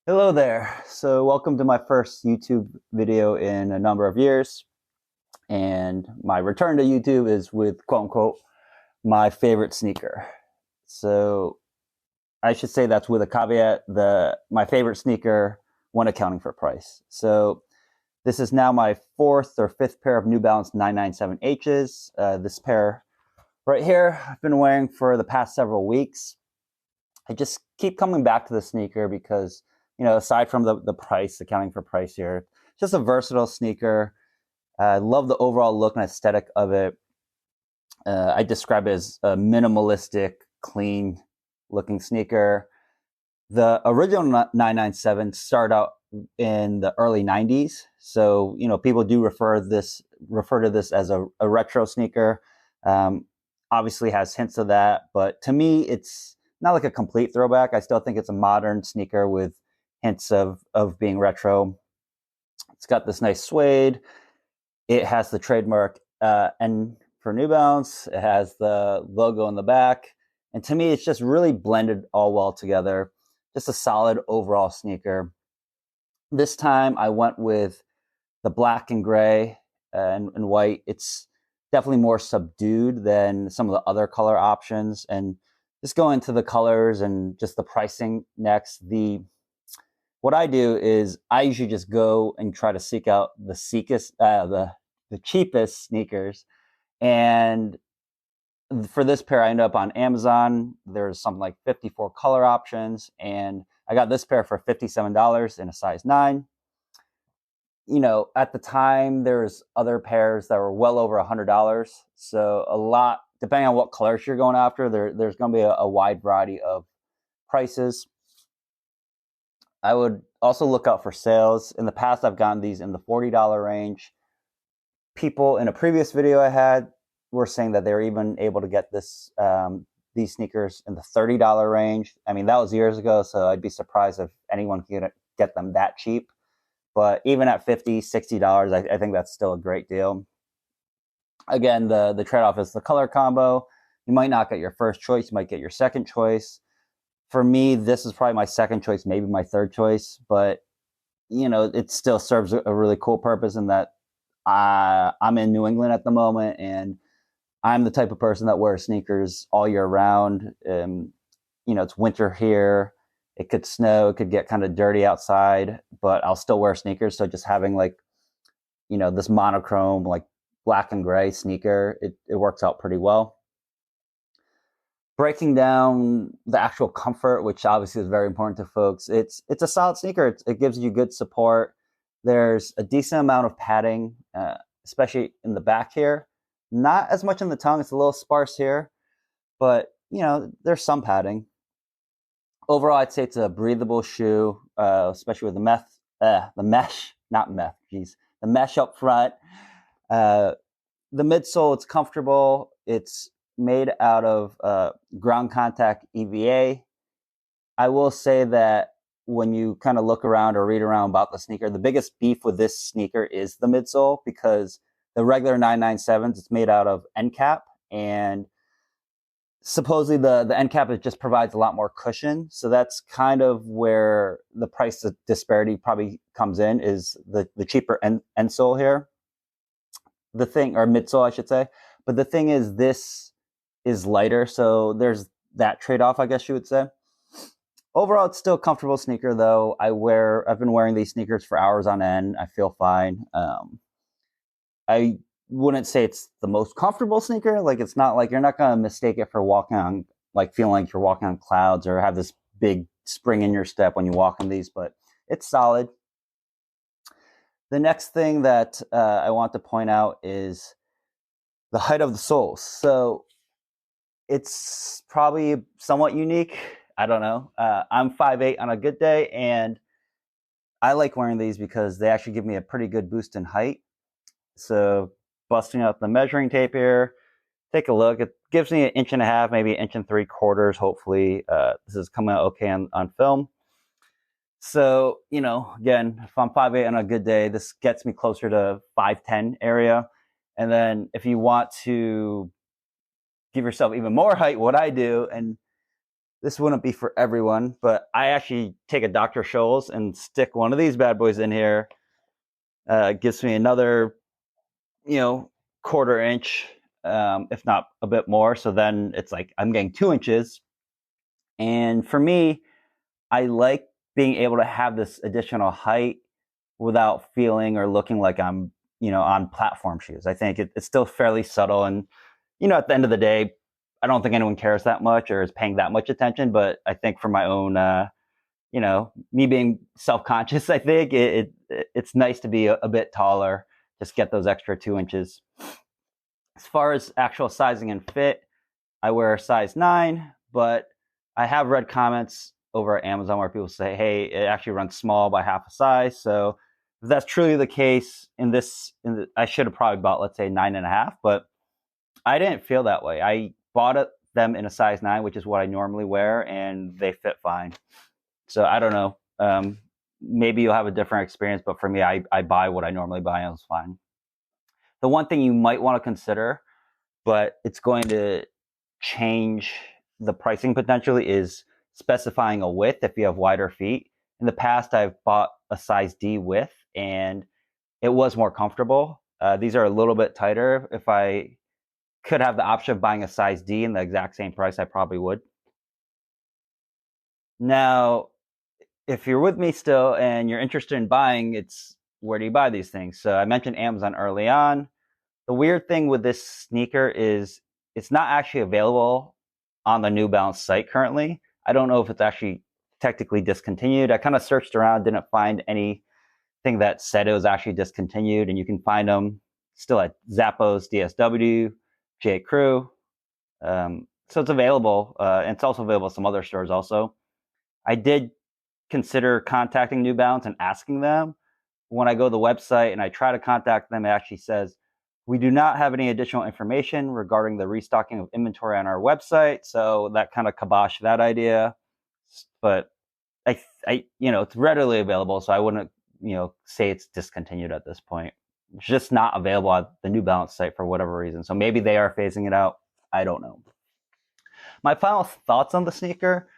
Hello there. So welcome to my first YouTube video in a number of years. And my return to YouTube is with quote unquote my favorite sneaker. So I should say that's with a caveat, my favorite sneaker when accounting for price. So this is now my fourth or fifth pair of New Balance 997Hs. This pair right here I've been wearing for the past several weeks. I just keep coming back to the sneaker because, aside from the price, accounting for price here, just a versatile sneaker. I love the overall look and aesthetic of it. I describe it as a minimalistic, clean looking sneaker. The original 997 started out in the early 90s. So, people do refer to this as a retro sneaker. Obviously has hints of that, but to me, it's not like a complete throwback. I still think it's a modern sneaker with hints of being retro. It's got this nice suede. It has the trademark N for New Balance. It has the logo in the back. And to me, it's just really blended all well together. Just a solid overall sneaker. This time I went with the black and gray and white. It's definitely more subdued than some of the other color options. And just go into the colors and just the pricing next. What I do is I usually just go and try to seek out the cheapest sneakers. And for this pair, I ended up on Amazon. There's something like 54 color options, and I got this pair for $57 in a size 9. At the time, there's other pairs that were well over $100. So a lot, depending on what colors you're going after, there's going to be a wide variety of prices. I would also look out for sales. In the past, I've gotten these in the $40 range. People in a previous video I had were saying that they were even able to get these sneakers in the $30 range. I mean, that was years ago, so I'd be surprised if anyone could get them that cheap. But even at $50, $60, I think that's still a great deal. Again, the trade-off is the color combo. You might not get your first choice. You might get your second choice. For me, this is probably my second choice, maybe my third choice. But, it still serves a really cool purpose in that I'm in New England at the moment, and I'm the type of person that wears sneakers all year round. It's winter here. It could snow. It could get kind of dirty outside, but I'll still wear sneakers. So just having this monochrome, like black and gray sneaker, it works out pretty well. Breaking down the actual comfort, which obviously is very important to folks. It's a solid sneaker. It gives you good support. There's a decent amount of padding, especially in the back here. Not as much in the tongue. It's a little sparse here, but there's some padding. Overall, I'd say it's a breathable shoe, especially with the mesh, not meth, geez, the mesh up front. The midsole, it's comfortable. It's made out of ground contact EVA. I will say that when you kind of look around or read around about the sneaker, the biggest beef with this sneaker is the midsole, because the regular 997s, it's made out of end cap, and supposedly the end cap, it just provides a lot more cushion. So that's kind of where the price disparity probably comes in, is the cheaper end sole here. The thing, or midsole, I should say. But the thing is, this is lighter, so there's that trade-off, I guess you would say. Overall, it's still a comfortable sneaker, though. I've been wearing these sneakers for hours on end. I feel fine. I wouldn't say it's the most comfortable sneaker. Like, it's not like, you're not going to mistake it for walking on, like feeling like you're walking on clouds or have this big spring in your step when you walk in these, but it's solid. The next thing that I want to point out is the height of the soles. So it's probably somewhat unique. I don't know. I'm 5'8" on a good day, and I like wearing these because they actually give me a pretty good boost in height. So busting out the measuring tape here, take a look. It gives me 1.5 inches, maybe 1 3/4 inches. Hopefully this is coming out okay on film. So, again, if I'm 5'8" on a good day, this gets me closer to 5'10" area. And then if you want to give yourself even more height, what I do, and this wouldn't be for everyone, but I actually take a Dr. Scholl's and stick one of these bad boys in here. Gives me another, quarter inch, if not a bit more. So then it's like I'm getting 2 inches. And for me, I like being able to have this additional height without feeling or looking like I'm, on platform shoes. I think it's still fairly subtle. And, at the end of the day, I don't think anyone cares that much or is paying that much attention. But I think for my own, me being self-conscious, I think it's nice to be a bit taller, just get those extra 2 inches. As far as actual sizing and fit, I wear a size 9, but I have read comments over at Amazon where people say, hey, it actually runs small by half a size. So if that's truly the case, I should have probably bought, let's say, 9.5, but I didn't feel that way. I bought them in a size 9, which is what I normally wear, and they fit fine. So I don't know. Maybe you'll have a different experience, but for me, I buy what I normally buy, and it's fine. The one thing you might want to consider, but it's going to change the pricing potentially, is specifying a width if you have wider feet. In the past, I've bought a size D width, and it was more comfortable. These are a little bit tighter. If I could have the option of buying a size D in the exact same price, I probably would. Now, if you're with me still and you're interested in buying, it's where do you buy these things? So I mentioned Amazon early on. The weird thing with this sneaker is it's not actually available on the New Balance site currently. I don't know if it's actually technically discontinued. I kind of searched around, didn't find anything that said it was actually discontinued, and you can find them still at Zappos, DSW, J. Crew. So it's available, and it's also available at some other stores also. I did consider contacting New Balance and asking them. When I go to the website and I try to contact them, it actually says, we do not have any additional information regarding the restocking of inventory on our website. So that kind of kiboshed that idea. But it's readily available, so I wouldn't, say it's discontinued at this point. It's just not available at the New Balance site for whatever reason. So maybe they are phasing it out. I don't know. My final thoughts on the sneaker,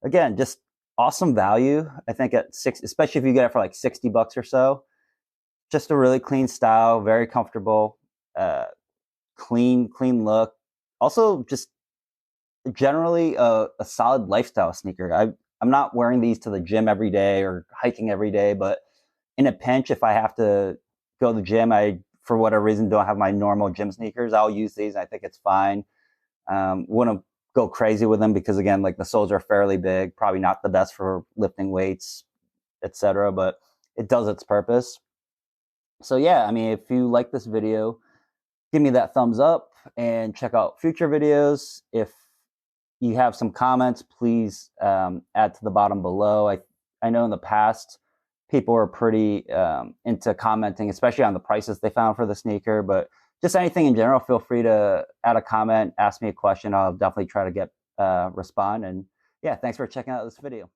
again, just awesome value. I think at especially if you get it for like $60 or so, just a really clean style, very comfortable, clean look. Also, just generally a solid lifestyle sneaker. I'm not wearing these to the gym every day or hiking every day, but in a pinch, if I have to go to the gym, I, for whatever reason, don't have my normal gym sneakers, I'll use these. I think it's fine. Wouldn't go crazy with them because, again, like the soles are fairly big, probably not the best for lifting weights, etc., but it does its purpose. So yeah, I mean, if you like this video, give me that thumbs up and check out future videos. If you have some comments, please add to the bottom below. I know in the past people were pretty into commenting, especially on the prices they found for the sneaker, but just anything in general, feel free to add a comment, ask me a question. I'll definitely try to respond. And yeah, thanks for checking out this video.